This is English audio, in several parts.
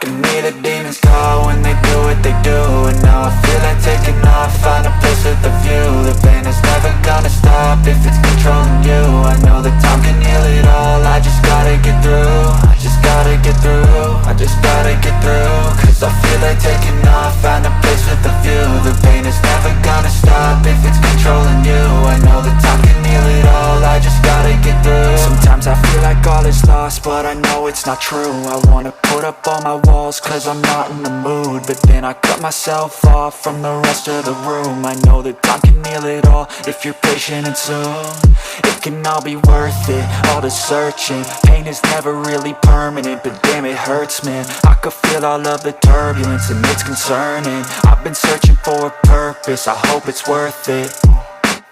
can hear the demons call when they do what they do. And now I feel like taking off, find a place with a view. The pain is never gonna stop if it's controlling you. I know that time can heal it all, I just gotta get through. I just gotta get through, I just gotta get through. Cause I feel like taking off, find a place with a view. The pain is never gonna stop if it's controlling you. I know that time can heal it all, I just gotta get through. Sometimes I feel like all is lost, but I know it's not true. I wanna put up all my walls cause I'm not in the mood, but then I cut myself off from the rest of the room. I know that time can heal it all if you're patient, and soon it can all be worth it, all the searching. Pain is never really permanent, but damn it hurts, man. I could feel all of the turbulence and it's concerning. I've been searching for a purpose, I hope it's worth it.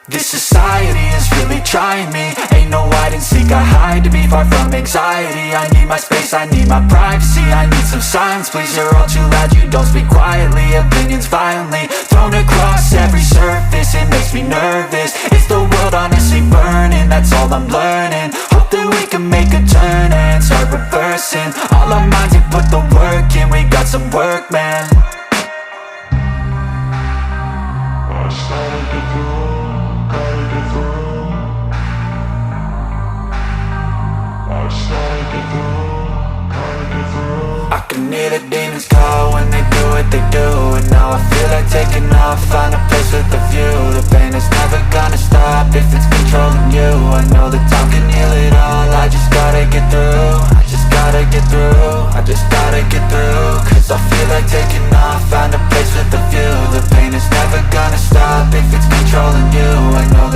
This society is really trying me. Ain't no hide and seek, I hide to be far from anxiety. I need my space, I need my privacy. I need some silence, please, you're all too loud. You don't speak quietly, opinions violently thrown across every surface. It makes me nervous, is the world honestly burning? That's all I'm learning. Hope that we can make a turn and start reversing all our minds and put the work in. We got some work, man. I just gotta get through. I can hear the demons call when they do what they do. And now I feel like taking off, find a place with a view. The pain is never gonna stop if it's controlling you. I know that time can heal it all, I just gotta get through. I just gotta get through, I just gotta get through. Cause I feel like taking off, find a place with a view. The pain is never gonna stop if it's controlling you. I know